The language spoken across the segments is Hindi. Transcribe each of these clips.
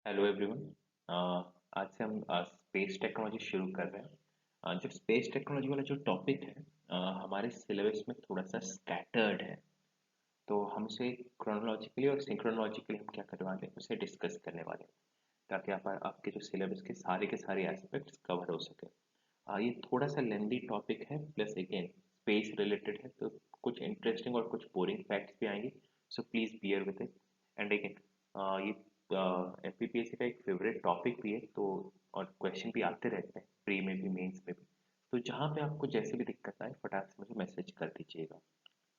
Hello everyone. आज से हम स्पेस टेक्नोलॉजी शुरू कर रहे हैं। जब स्पेस टेक्नोलॉजी वाला जो टॉपिक है हमारे सिलेबस में थोड़ा सा स्कैटर्ड है, तो हम उसे क्रोनोलॉजिकली और सिंक्रोनॉजिकली हम क्या करने वाले हैं उसे डिस्कस करने वाले हैं, ताकि आपके जो सिलेबस के सारे एस्पेक्ट्स कवर हो सके। ये थोड़ा सा लेंदी टॉपिक है, प्लस अगेन स्पेस रिलेटेड है, तो कुछ इंटरेस्टिंग और कुछ बोरिंग फैक्ट्स भी आएंगे। So please bear with it. And again ये एमपीपीएससी का एक फेवरेट टॉपिक भी है, तो और क्वेश्चन भी आते रहते हैं प्री में भी मेंस में भी। तो जहाँ पे आपको जैसे भी दिक्कत आए फटाक से मुझे मैसेज कर दीजिएगा।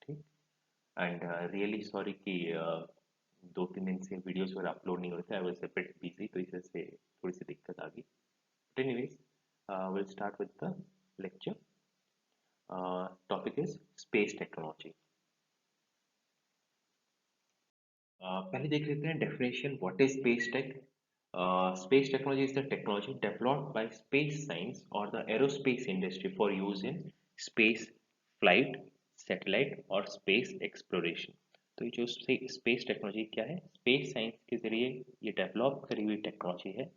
ठीक। एंड रियली सॉरी कि 2-3 दिन से वीडियोस वगैरह अपलोड नहीं हो रहे थे। I was a bit busy, तो इस वजह से थोड़ी सी दिक्कत आ गई। But anyways, we'll start with the lecture. Topic is space technology. पहले देख लेते हैं definition. What is space tech? Space technology is the technology developed by space science or the aerospace industry for use in space flight, satellite और space exploration. तो ये जो स्पेस टेक्नोलॉजी क्या है, स्पेस साइंस के जरिए ये डेवलप करी हुई टेक्नोलॉजी है,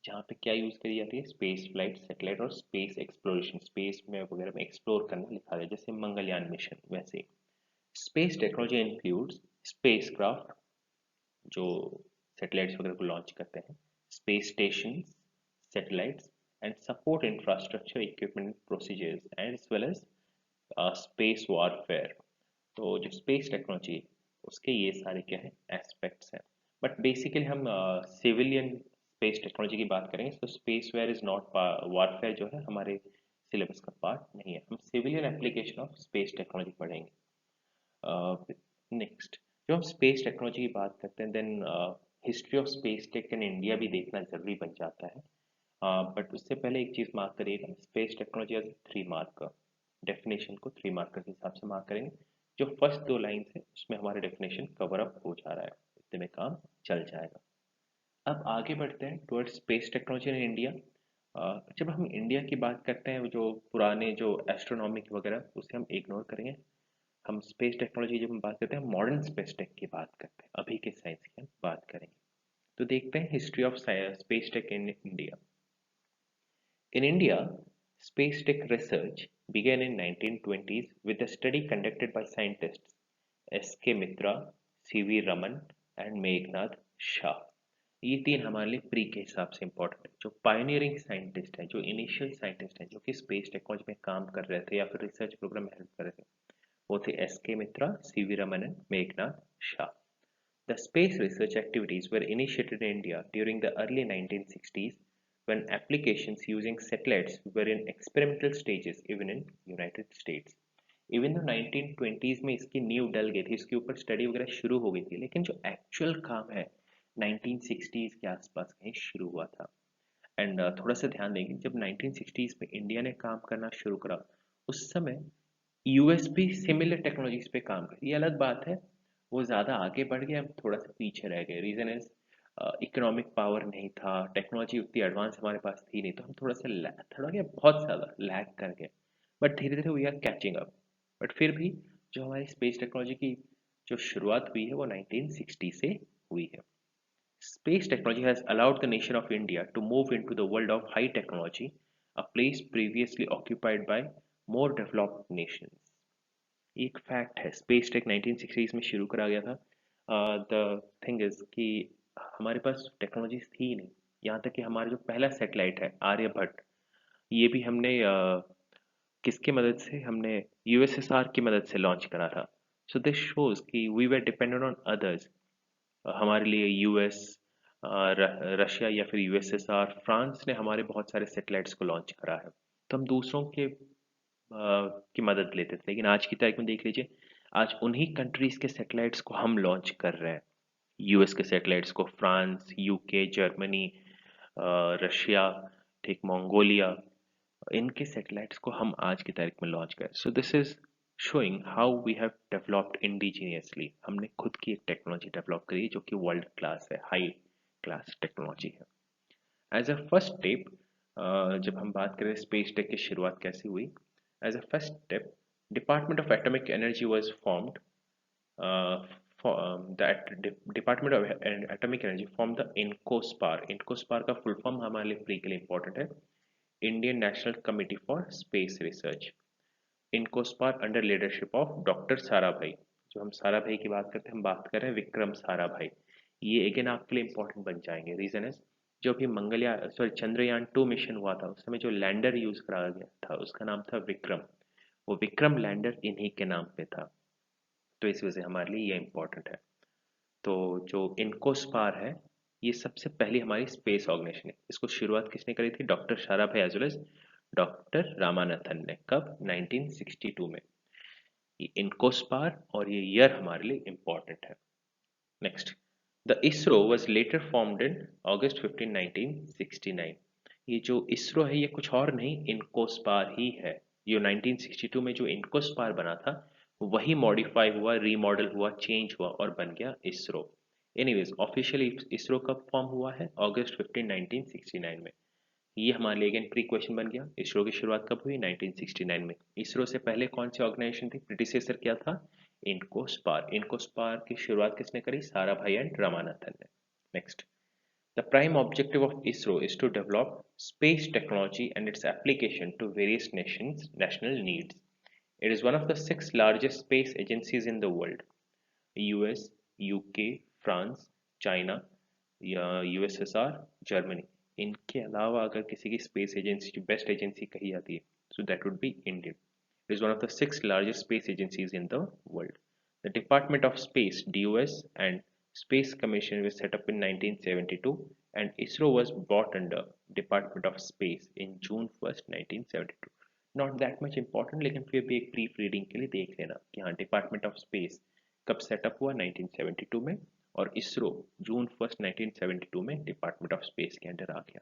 जहाँ पे क्या यूज़ करी जाती है, स्पेस फ्लाइट, सैटेलाइट और स्पेस एक्सप्लोरेशन, स्पेस में वगैरह में एक्सप्लोर करना लिखा है, जैसे मंगलयान मिशन वैसे। स्पेस टेक्नोलॉजी इंक्लूड्स स्पेसक्राफ्ट, जो सैटेलाइट्स वगैरह को लॉन्च करते हैं, space station, satellites and support infrastructure equipment procedures as well as space warfare. तो जो स्पेस टेक्नोलॉजी है उसके ये सारे क्या है एस्पेक्ट्स हैं। बट बेसिकली हम सिविलियन स्पेस टेक्नोलॉजी की बात करेंगे, तो space where is not warfare जो है हमारे सिलेबस का पार्ट नहीं है। हम civilian application of space technology पढ़ेंगे। नेक्स्ट, जो हम स्पेस टेक्नोलॉजी की बात करते हैं, then history of space tech in India भी देखना ज़रूरी बन जाता है। बट उससे पहले एक चीज़ मार्क करिएगा, space technology as 3 marker. Definition को 3 मार्कर के हिसाब से मार्क करेंगे। जो फर्स्ट 2 लाइन्स है उसमें हमारा डेफिनेशन कवर अप हो जा रहा है, इतने में काम चल जाएगा। अब आगे बढ़ते हैं towards space technology in India. जब हम इंडिया की बात करते हैं, जो पुराने जो एस्ट्रोनॉमिक वगैरह उसे हम इग्नोर करेंगे। हम स्पेस टेक्नोलॉजी जब हम बात करते हैं, मॉडर्न स्पेस टेक की बात करते हैं, अभी के साइंस की हम बात करेंगे। तो देखते हैं history of space tech in India. In India, space tech research began in 1920s with a study conducted by scientists S.K. Mitra, C.V. Raman and Meghnath Shah. ये तीन हमारे लिए प्री के हिसाब से इम्पोर्टेंट है। जो पायनियरिंग साइंटिस्ट हैं, जो इनिशियल साइंटिस्ट हैं, जो कि स्पेस टेक्नोलॉजी में काम कर रहे थे या फिर रिसर्च प्रोग्राम में हेल्प कर रहे थे, वो थे S.K. Mitra, C.V. Raman and Meghnath Shah. The space research activities were initiated in India during the early 1960s when applications using satellites were in experimental stages even in United States. Even तो 1920s में इसकी नींव डल गई थी, इसके ऊपर स्टडी वगैरह शुरू हो गई थी, लेकिन जो एक्चुअल काम है 1960s के आसपास कहीं शुरू हुआ था। एंड थोड़ा सा ध्यान देंगे, जब 1960s में इंडिया ने काम करना शुरू करा, उस समय यूएस भी सिमिलर टेक्नोलॉजीज पे काम कर, ये अलग बात है, वो ज़्यादा आगे बढ़ गया, हम थोड़ा सा पीछे रह गए। रीज़न इज इकोनॉमिक पावर नहीं था, टेक्नोलॉजी उतनी एडवांस हमारे पास थी नहीं, तो हम थोड़ा क्या बहुत ज़्यादा लैग कर गए। बट धीरे धीरे we are catching up. But फिर भी जो हमारी स्पेस टेक्नोलॉजी की जो शुरुआत हुई है वो 1960 से हुई है। Space technology has allowed the nation of India to move into the world of high technology, a place previously occupied by more developed nations. एक फैक्ट है, स्पेस टेक 1960s में शुरू करा गया था। द थिंग इज कि हमारे पास टेक्नोलॉजीज थी ही नहीं। यहाँ तक कि हमारा जो पहला सैटेलाइट है आर्यभट्ट, ये भी हमने किसकी मदद से, हमने यूएसएसआर की मदद से लॉन्च करा था। सो दिस शोज कि we were dependent on others. हमारे लिए यूएस, रशिया या फिर यूएसएसआर, फ्रांस ने हमारे बहुत सारे सैटेलाइट्स को लॉन्च करा है, तो हम दूसरों के की मदद लेते थे। लेकिन आज की तारीख में देख लीजिए, आज उन्हीं कंट्रीज के सैटेलाइट्स को हम लॉन्च कर रहे हैं। यूएस के सैटेलाइट्स को फ्रांस, यूके, जर्मनी, रशिया, ठीक, मंगोलिया, इनके सैटेलाइट्स को हम आज की तारीख में लॉन्च करें। So this is showing how we have developed indigenously. हमने खुद की एक टेक्नोलॉजी डेवलप करी है जो कि वर्ल्ड क्लास है, हाई क्लास टेक्नोलॉजी है। एज अ फर्स्ट स्टेप, जब हम बात करें स्पेस टेक की शुरुआत कैसे हुई, as a first step department of atomic energy was formed that department of atomic energy form the INCOSPAR. INCOSPAR का फुल फॉर्म हमारे लिए प्री के लिए इंपॉर्टेंट है, Indian national committee for space research. INCOSPAR under leadership of doctor Sarabhai. जो हम साराभाई की बात करते हैं, हम बात कर रहे हैं विक्रम साराभाई। ये अगेन आपके लिए इंपॉर्टेंट बन जाएंगे। रीजन है, जो भी मंगलयान सॉरी चंद्रयान 2 मिशन हुआ था उस समय जो लैंडर यूज कराया गया था उसका नाम था विक्रम। वो विक्रम लैंडर इन्हीं के नाम पे था, तो इस वजह से हमारे लिए ये इंपॉर्टेंट है। तो जो इनकोस्पार है ये सबसे पहली हमारी स्पेस ऑर्गेनाइजेशन है। इसको शुरुआत किसने करी थी? Doctor Sarabhai as well as doctor Ramanathan ने। कब? 1962 में। ये इनकोस्पार और ये ईयर हमारे लिए इंपॉर्टेंट है। Next, the ISRO was later formed in August 15 1969। ये जो इसरो है ये कुछ और नहीं इनकोस्पार ही है। ये 1962 में जो इनकोस्पार बना था वही मॉडिफाई हुआ, रीमॉडल हुआ, चेंज हुआ और बन गया इसरो। एनीवेज ऑफिशियली इसरो कब फॉर्म हुआ है? अगस्त 15 1969 में। ये हमारे लिए अगेन प्री क्वेश्चन बन गया। इसरो की शुरुआत कब हुई? 1969 में। इसरो से पहले कौन सी ऑर्गेनाइजेशन थी? प्रीडिसेसर क्या था? इनकोस्पार। इनकोस्पार की शुरुआत किसने करी? साराभाई एंड रामानाथन ने। Next, the prime objective of ISRO is to develop space technology and its application to various nations' national needs. It is one of the six largest space agencies in the world. US, UK, France, China, USSR, Germany. इनके अलावा अगर किसी की स्पेस एजेंसी बेस्ट एजेंसी कही जाती है so that would be Indian. It is one of the six largest space agencies in the world. The Department of Space (DOS) and Space Commission was set up in 1972 and ISRO was brought under Department of Space in June 1st 1972. Not that much important लेकिन फिर भी एक ब्रीफ रीडिंग के लिए देख लेना कि हाँ डिपार्टमेंट ऑफ स्पेस कब सेटअप हुआ? 1972 में, और इसरो जून 1st 1972 में डिपार्टमेंट ऑफ स्पेस के अंडर आ गया।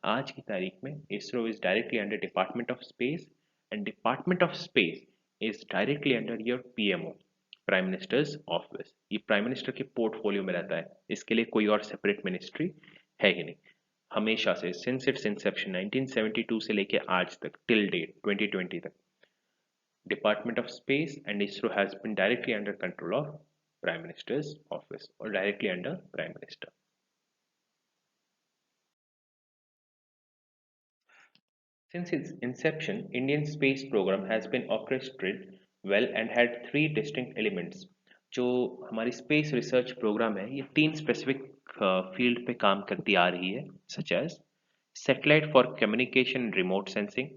आज की तारीख में ISRO is directly under department of space and department of space is directly under your PMO, prime minister's office. ये प्राइम मिनिस्टर के पोर्टफोलियो में रहता है, इसके लिए कोई और सेपरेट मिनिस्ट्री है ही नहीं। हमेशा से सिंस इट्स इंसेप्शन 1972 से लेके आज तक टिल डेट 2020 तक Department of Space and ISRO has been directly under control of Prime Minister's office or directly under Prime Minister. Since its inception, Indian space program has been orchestrated well and had three distinct elements. जो हमारी स्पेस रिसर्च प्रोग्राम है ये तीन स्पेसिफिक फील्ड पे काम करती आ रही है, such as satellite for communication remote sensing,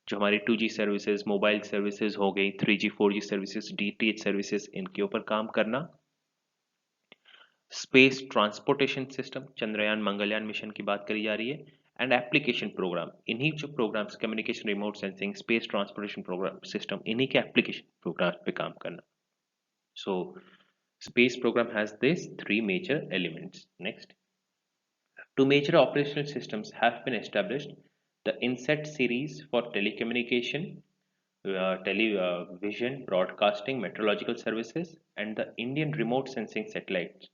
जो हमारी 2G सर्विसेज, मोबाइल सर्विसेज हो गई, 3G 4G services, DTH services, इनके ऊपर काम करना। Space transportation system, Chandrayaan Mangalyaan mission की बात करी जा रही है, एंड एप्लीकेशन प्रोग्राम। इन्हीं जो programs communication, remote sensing, space transportation program system, इन्हीं के एप्लीकेशन प्रोग्राम पे काम करना। So space program has this three major elements. Next, two major operational systems have been established: the INSAT series for telecommunication, television broadcasting, meteorological services, and the Indian remote sensing satellites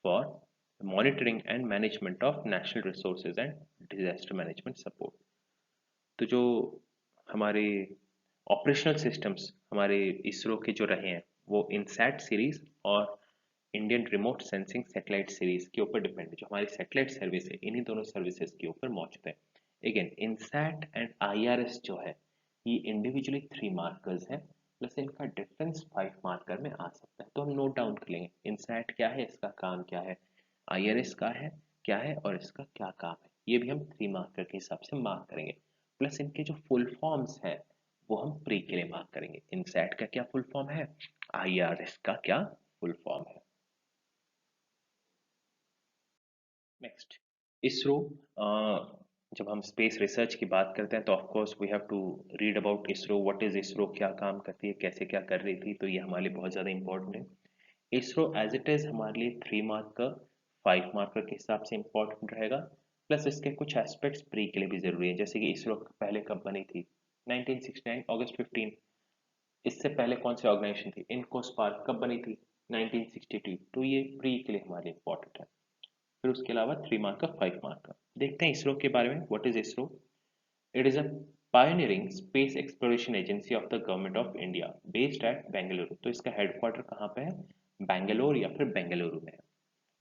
for monitoring and management of national resources and disaster management support. तो जो हमारे ऑपरेशनल सिस्टम्स हमारे इसरो के जो रहे हैं वो इनसैट सीरीज और Indian remote sensing satellite series के ऊपर डिपेंड है। जो हमारी सैटेलाइट सर्विस है इन्हीं दोनों सर्विसेज के ऊपर मौजूद है। अगेन इनसैट एंड आईआरएस जो है ये इंडिविजुअली 3 मार्कर्स हैं, प्लस इनका डिफरेंस 5 मार्कर में आ सकता है, तो हम नोट डाउन कर लेंगे इनसैट क्या है, इसका काम क्या है, आईआरएस का है क्या है और इसका क्या काम है, ये भी हम 3 मार्कर के हिसाब से मार्क करेंगे। प्लस इनके जो फुल फॉर्म्स हैं वो हम प्री के लिए मार्क करेंगे। इनसैट का क्या फुल फॉर्म है, आईआरएस का क्या फुल फॉर्म है। नेक्स्ट, इसरो। जब हम स्पेस रिसर्च की बात करते हैं तो of course we have to read about ISRO, what is ISRO, क्या काम करती है, कैसे क्या कर रही थी, तो ये हमारे लिए बहुत ज़्यादा इंपॉर्टेंट है। इसरो एज इट इज़ हमारे लिए 3 मार्कर 5 मार्कर के हिसाब से इंपॉर्टेंट रहेगा, प्लस इसके कुछ एस्पेक्ट्स प्री के लिए भी ज़रूरी है, जैसे कि इसरो पहले कब बनी थी? 1969 अगस्त 15। इससे पहले कौन सी ऑर्गेनाइजेशन थी? इनकोस्पार कब बनी थी? 1962। तो ये प्री के लिए हमारे लिए इंपॉर्टेंट है। फिर उसके अलावा 3 मार्क का 5 मार्क का देखते हैं इसरो के बारे में। What is ISRO? It is a pioneering space exploration agency of the government of India based at Bengaluru. तो इसका हेडक्वार्टर कहाँ पे है? बैंगलोर या फिर बेंगलुरु में है।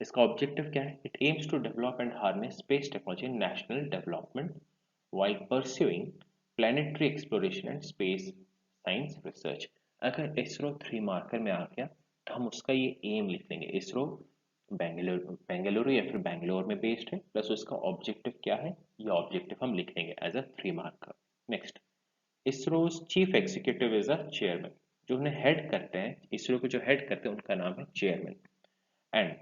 इसका ऑब्जेक्टिव क्या है? It aims to develop and harness space technology in national development while pursuing planetary exploration and space science research। अगर इसरो 3 मार्कर में आ गया तो हम उसका ये एम लिख देंगे। इसरो बेंगलुरु या फिर बैंगलोर में बेस्ड है, प्लस उसका ऑब्जेक्टिव क्या है, ये ऑब्जेक्टिव हम लिख देंगे as a 3 marker. Next, ISRO's chief executive is a chairman. जो उन्हें हेड करते हैं, इसरो को जो हेड करते हैं उनका नाम है chairman. And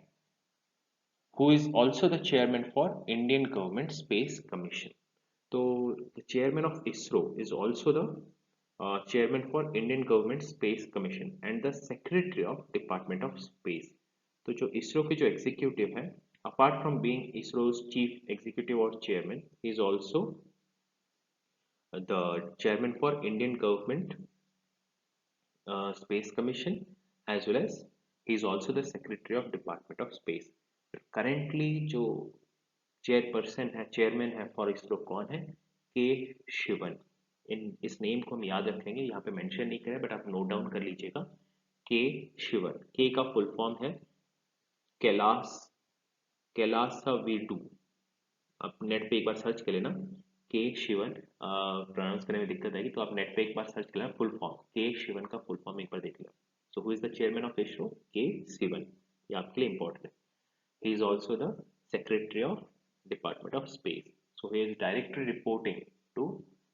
who is also the chairman for Indian Government Space Commission। So the chairman of ISRO is also the chairman for Indian Government Space Commission and the secretary of Department of Space। तो जो इसरो के जो एग्जीक्यूटिव है, apart from being ISRO's chief executive or chairman, he is also the chairman for Indian Government Space Commission, as well as he is also the secretary of Department of Space। currently जो चेयरपर्सन है, चेयरमैन है फॉर इसरो कौन है? के शिवन। इस नेम को हम याद रखेंगे, यहाँ पे मेंशन नहीं करें बट आप नोट डाउन कर लीजिएगा। के शिवन, के का फुल फॉर्म है कैलाश, कैलासावीडू। आप नेट पे एक बार सर्च कर लेना के शिवन, प्रोनाउंस करने में दिक्कत आएगी तो आप नेट पे एक बार सर्च कर लेना फुल फॉर्म, के शिवन का फुल फॉर्म एक बार देख लेना। So who is the chairman of ISRO? K Sivan. ये आपके लिए इंपॉर्टेंट है। He is also the secretary of department of space. So he is directly reporting to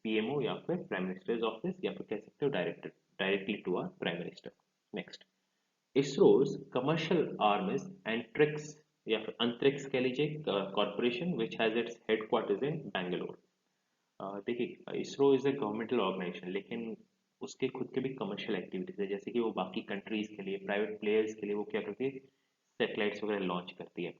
PMO या फिर प्राइम मिनिस्टर्स ऑफिस, या फिर कह सकते हो directly to our prime minister. Next, ISRO's commercial arm is Antrix या फिर अंतरिक्ष कह लीजिए corporation which has its headquarters in Bangalore. देखिए, ISRO is a governmental organization, लेकिन उसके खुद के भी कमर्शियल एक्टिविटीज है, जैसे कि वो बाकी कंट्रीज के लिए, प्राइवेट प्लेयर्स के लिए वो क्या करती है, सैटेलाइट्स वगैरह लॉन्च करती है,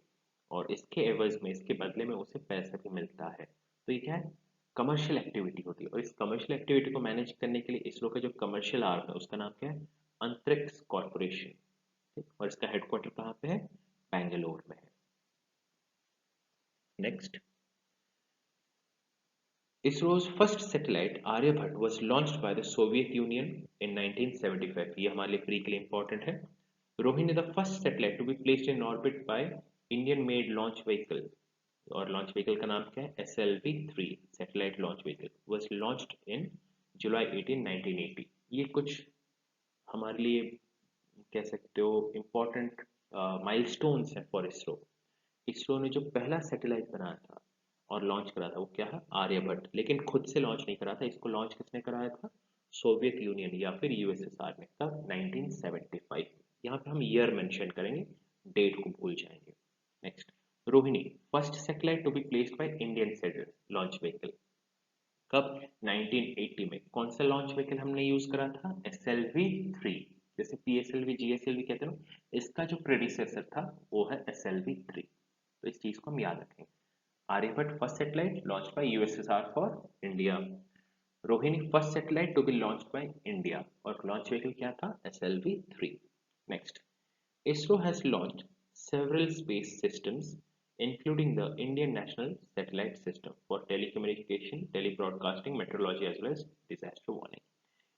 और इसके एवज में, इसके बदले में उसे पैसा भी मिलता है। तो ये क्या है? कमर्शियल एक्टिविटी होती है, और इस कमर्शियल एक्टिविटी को मैनेज करने के लिए इसरो का जो कमर्शियल आर्म है उसका नाम क्या है? अंतरिक्ष कॉर्पोरेशन। और इसका हेडक्वार्टर कहाँ पे है? बैंगलोर में है। Next, ISRO's first satellite Aryabhat was launched by the Soviet Union in 1975। ये हमारे लिए प्री के लिए इंपॉर्टेंट है। Rohini, the first satellite to be placed in orbit by Indian made launch vehicle, और लॉन्च व्हीकल का नाम क्या है? SLV-3 satellite launch vehicle was launched in July 18, 1980। ये कुछ हमारे लिए कह सकते हो इम्पोर्टेंट माइलस्टोन्स है फॉर इसरो। इसरो ने जो पहला सैटेलाइट बनाया था और लॉन्च करा था वो क्या है? आर्यभट्ट। लेकिन खुद से लॉन्च नहीं करा था, इसको लॉन्च किसने कराया था? सोवियत यूनियन या फिर यूएसएसआर ने। कब? 1975। यहाँ पे हम ईयर मेंशन करेंगे, डेट को भूल जाएंगे। Next, Rohini, first satellite to be placed by Indian satellite launch vehicle. कब? 1980 में। कौन सा लॉन्च व्हीकल हमने यूज करा था? SLV-3। जैसे PSLV GSLV कहते हैं ना, इसका जो प्रेडिसेसर था वो है SLV-3। तो इस चीज को हम याद रखेंगे। Aryabhatt first satellite launched by USSR for India। Rohini, first satellite to be launched by India, और launch vehicle क्या था? SLV-3। Next, ISRO has launched several space systems including the Indian National Satellite System for telecommunication, telebroadcasting, meteorology as well as disaster warning।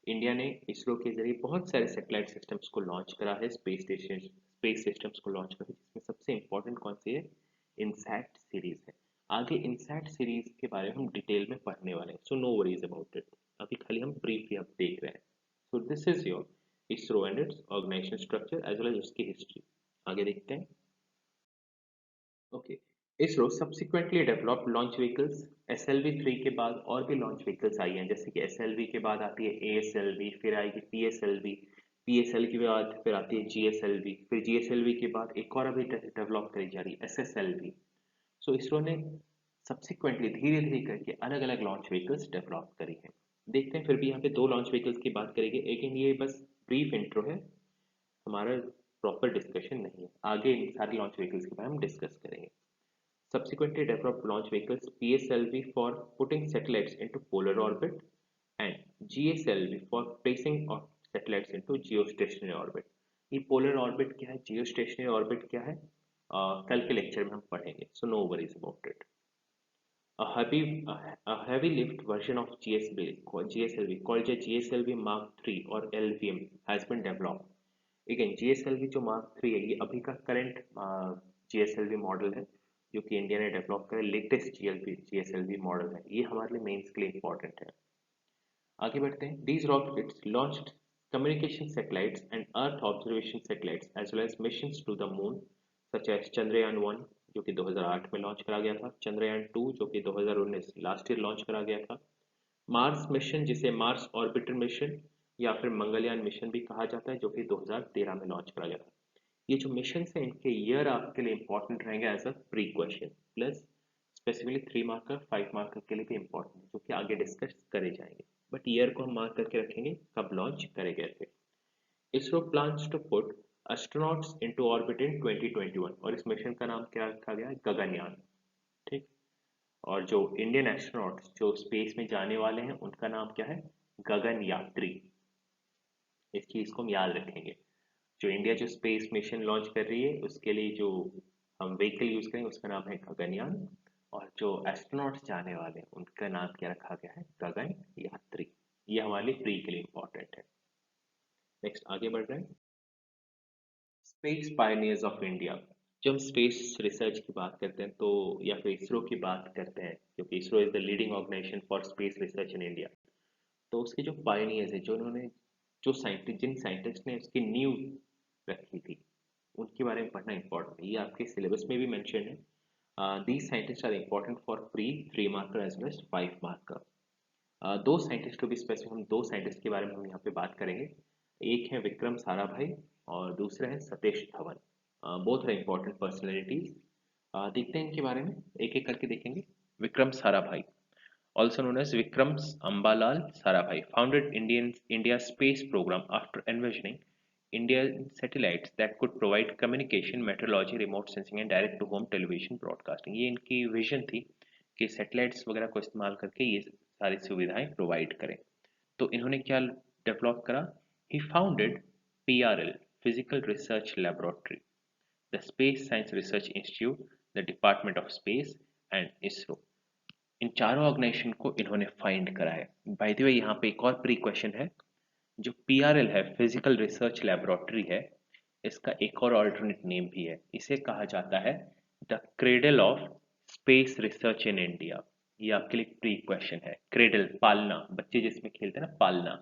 India ने इसरो के जरिए बहुत सारे सैटेलाइट सिस्टम्स को लॉन्च करा है, स्पेस सिस्टम्स को लॉन्च करा है, जिसमें सबसे इंपॉर्टेंट कौन सी है? इनसैट सीरीज है। आगे इनसैट सीरीज के बारे में हम डिटेल में पढ़ने वाले हैं, so no worries about it. अभी खाली हम ब्रीफली अब देख रहे हैं। So this is your ISRO and its organisation structure as well as उसकी हिस्ट्री। आगे देखते हैं। Okay, ISRO subsequently develop launch vehicles. SLV-3 के बाद और भी लॉन्च व्हीकल्स आई हैं, जैसे कि SLV के बाद आती है ASLV, फिर आएगी PSLV, PSLV के बाद फिर आती है GSLV, फिर GSLV के बाद एक और अभी डेवलप करी जा रही है SSLV। सो इसरो ने सब्सिक्वेंटली धीरे धीरे करके अलग अलग लॉन्च व्हीकल्स डेवलप करी हैं। देखते हैं, फिर भी यहाँ पे 2 लॉन्च व्हीकल्स की बात करेंगे, लेकिन ये बस ब्रीफ इंट्रो है, हमारा प्रॉपर डिस्कशन नहीं है। आगे इन सारे लॉन्च व्हीकल्स के बारे में हम डिस्कस करेंगे। Subsequently developed launch vehicles PSLV for putting satellites into polar orbit and GSLV for placing of satellites into geostationary orbit। ये polar orbit क्या है, geostationary orbit क्या है, कल के लेक्चर में हम पढ़ेंगे, so no worries about it। A heavy lift version of GSLV called the GSLV Mark III or LVM has been developed। Again GSLV जो मार्क 3 है ये अभी का करंट GSLV मॉडल है जो कि इंडिया ने डेवलप करा, लेटेस्ट GSLV मॉडल है, ये हमारे लिए मेंस के लिए इंपॉर्टेंट है। आगे बढ़ते हैं। These rockets launched communication satellites and Earth observation satellites as well as missions to the moon such as Chandrayaan-1 जो कि 2008 में लॉन्च करा गया था, Chandrayaan-2 जो कि 2019 लास्ट ईयर लॉन्च करा गया था, मार्स मिशन जिसे मार्स ऑर्बिटर मिशन या फिर मंगलयान मिशन भी कहा जाता है जो कि 2013 में लॉन्च करा गया था। ये जो मिशन है इनके ईयर आपके लिए इंपॉर्टेंट रहेंगे as a pre question, plus specifically 3 marker 5 marker के लिए भी इंपॉर्टेंट जो कि आगे डिस्कस करे जाएंगे, बट ईयर को हम मार्क करके रखेंगे कब लॉन्च करे गए थे। ISRO plans to put astronauts into orbit in 2021 और इस मिशन का नाम क्या रखा गया है, गगनयान। ठीक। और जो इंडियन एस्ट्रोनॉट्स जो स्पेस में जाने वाले हैं उनका नाम क्या है, गगन यात्री। इस चीज को हम याद रखेंगे। जो इंडिया जो स्पेस मिशन लॉन्च कर रही है उसके लिए जो हम व्हीकल यूज करेंगे उसका नाम है गगनयान, और जो एस्ट्रोनॉट्स जाने वाले हैं उनका नाम क्या रखा गया है, गगन यात्री। ये हमारे लिए प्री के लिए इंपॉर्टेंट है। नेक्स्ट आगे बढ़ रहे हैं। Space pioneers of India. जब हम स्पेस रिसर्च की बात करते हैं तो या फिर इसरो की बात करते हैं, क्योंकि ISRO is the leading organisation for space research in India, तो उसके जो पायनियर्स है, जो उन्होंने जो साइंटिस्ट जिन साइंटिस्ट ने उसकी नींव रखी थी उनके बारे में पढ़ना इंपॉर्टेंट है। ये आपके सिलेबस में भी मेंशन है। These scientist are important for pre 3 marker as well as 5 marker. दो साइंटिस्ट टू बी स्पेसिफिक, हम दो साइंटिस्ट के बारे में हम यहाँ पे बात करेंगे। एक है विक्रम साराभाई और दूसरा है Satish Dhawan. Both are important personalities. देखते हैं इनके बारे में, एक एक करके देखेंगे। Vikram Sarabhai, also known as Vikram Ambalal Sarabhai, founded India's space program after envisioning Indian satellites that could provide communication, meteorology, remote sensing and direct-to-home television broadcasting। ये इनकी विजन थी कि सैटेलाइट्स वगैरह को इस्तेमाल करके ये सारी सुविधाएं प्रोवाइड करें। तो इन्होंने क्या डेवलप करा, he founded PRL, physical research laboratory, the space science research institute, the department of space and ISRO. इन चारों ऑर्गेनाइजेशन को इन्होंने फाइंड करा है। बाय द वे यहाँ पे एक और प्री क्वेश्चन है, जो PRL है फिजिकल रिसर्च लैबोरेटरी है, इसका एक और ऑल्टरनेट नेम भी है, इसे कहा जाता है the cradle of space research in India. ये आपके लिए प्री क्वेश्चन है। क्रेडल पालना, बच्चे जिसमें खेलते हैं ना पालना,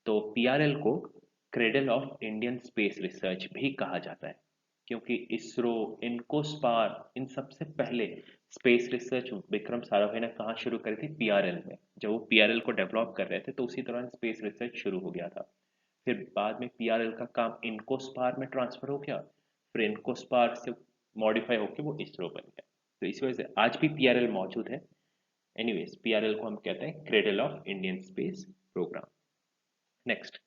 तो PRL को cradle of Indian space research भी कहा जाता है, क्योंकि इसरो, इनकोस्पार, इन सबसे पहले स्पेस रिसर्च विक्रम साराभाई ने कहाँ शुरू करी थी, PRL में। जब वो PRL को डेवलप कर रहे थे तो उसी दौरान स्पेस रिसर्च शुरू हो गया था। फिर बाद में PRL का काम इनकोस्पार में ट्रांसफर हो गया, फिर इनकोस्पार से मॉडिफाई होकर वो इसरो बन गया। तो इस वजह से आज भी PRL मौजूद है। एनीवेज PRL को हम कहते हैं cradle of Indian space program. Next,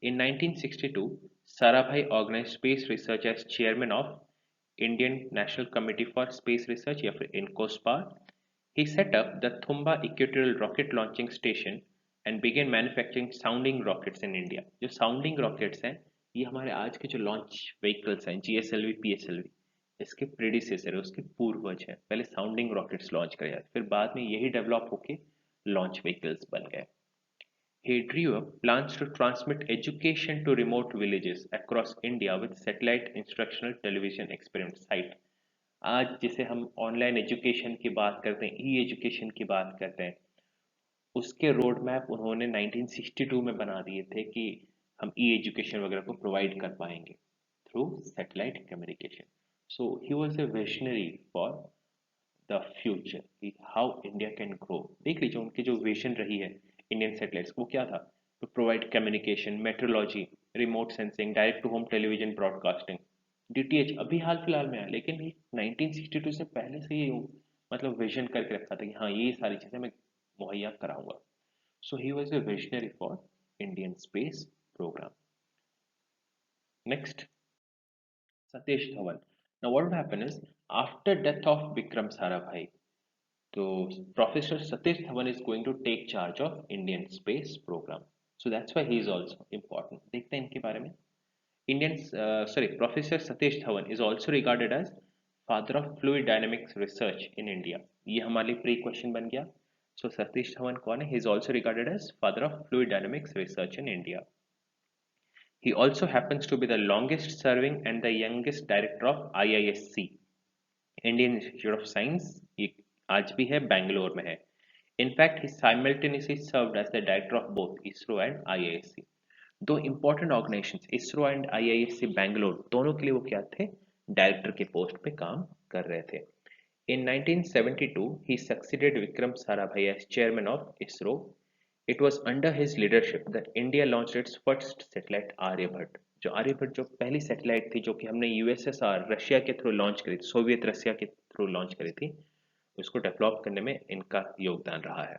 in 1962, Sarabhai organized space research as chairman of Indian National Committee for Space Research या फिर INCOSPAR. He set up the Thumba Equatorial Rocket Launching Station and began manufacturing sounding rockets in India. जो sounding rockets हैं ये हमारे आज के जो लॉन्च व्हीकल्स हैं GSLV, PSLV, इसके प्रेडिसेसर है, उसके पूर्वज हैं। पहले साउंडिंग रॉकेट्स लॉन्च करे जाते, फिर बाद में यही डेवलप होके लॉन्च व्हीकल्स बन गए। He drew up plans to transmit education to remote villages across India with satellite instructional television experiment site। आज जिसे हम ऑनलाइन एजुकेशन की बात करते हैं, ई एजुकेशन की बात करते हैं, उसके रोड मैप उन्होंने 1962 में बना दिए थे कि हम ई एजुकेशन वगैरह को प्रोवाइड कर पाएंगे through satellite communication. So he was a visionary for the future कि हाउ इंडिया कैन ग्रो। देख लीजिए उनकी जो विजन रही है इंडियन सैटेलाइट्स, वो क्या था, to provide communication, metrology, remote sensing, direct to home television broadcasting, DTH अभी हाल फिलहाल में आया, लेकिन ये 1962 से पहले से ही मतलब विजन करके रखा था कि हाँ ये सारी चीजें मैं मुहैया कराऊंगा। So he was a visionary for Indian space program. Next, Satish Dhawan. Now what would happen is after death of Vikram Sarabhai, so Professor Satish Dhawan is going to take charge of Indian space program. So that's why he is also important. देखते हैं इनके बारे में। Professor Satish Dhawan is also regarded as father of fluid dynamics research in India. ये हमारे लिए प्री क्वेश्चन बन गया। So Satish Dhawan कौन है? He is also regarded as father of fluid dynamics research in India. He also happens to be the longest serving and the youngest director of IISc, Indian institute of science. ये आज भी है, बैंगलोर में है। In fact he simultaneously served as the director of both ISRO and IISc. दो important organizations ISRO and IISc Bangalore, दोनों के लिए वो क्या थे, डायरेक्टर के पोस्ट पे काम कर रहे थे। In 1972, he succeeded Vikram Sarabhai as chairman of ISRO. It was under his leadership that India launched its first satellite Aryabhat। जो आर्यभट्ट जो पहली सैटेलाइट थी जो कि हमने यूएसएसआर रशिया के थ्रू लॉन्च करी थी, सोवियत रशिया के थ्रू लॉन्च करी थी, उसको डेवलप करने में इनका योगदान रहा है।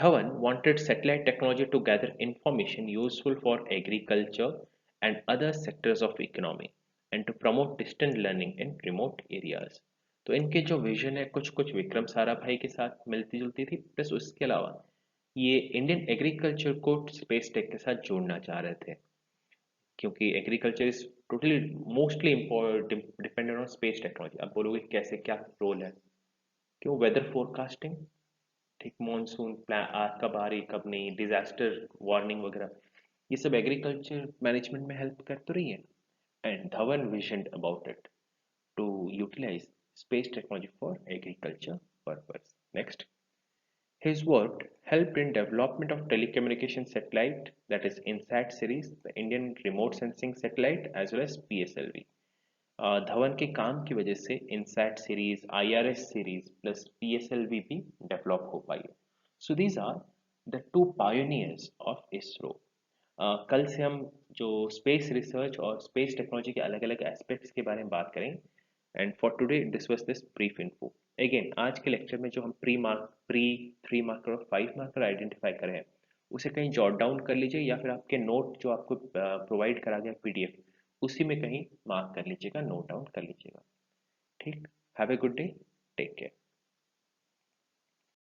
Dhawan wanted satellite technology to gather information useful for agriculture and other sectors of economy and to promote distant learning in remote areas। तो इनके जो विजन है कुछ कुछ विक्रम साराभाई के साथ मिलती जुलती थी, प्लस उसके अलावा ये इंडियन एग्रीकल्चर को स्पेस टेक के साथ जोड़ना चाह रहे थे, क्योंकि agriculture is totally mostly dependent on space technology. आप बोलोगे कैसे, क्या रोल है, क्यों, वेदर फोरकास्टिंग, ठीक, मॉनसून प्लान कब आ रही कब नहीं, डिजास्टर वार्निंग वगैरह, ये सब एग्रीकल्चर मैनेजमेंट में हेल्प कर तो रही है। And Dhawan vision about it to utilise space technology for agriculture purpose. Next, his work helped in development of telecommunication satellite, that is INSAT series, the Indian remote sensing satellite, as well as PSLV। Dhawan के काम की वजह से INSAT series, IRS series plus PSLV भी डेवलप हो पाई। So these are the two pioneers of ISRO. कल से हम जो स्पेस रिसर्च और स्पेस टेक्नोलॉजी के अलग अलग एस्पेक्ट्स के बारे में बात करेंगे। And for today this was this brief info. Again आज के लेक्चर में जो हम प्री 3 मार्कर और 5 मार्कर आइडेंटिफाई करें हैं, उसे कहीं जॉट डाउन कर लीजिए या फिर आपके नोट जो आपको प्रोवाइड करा गया PDF, उसी में कहीं मार्क कर लीजिएगा, नोट डाउन कर लीजिएगा। ठीक, have a good day, take care.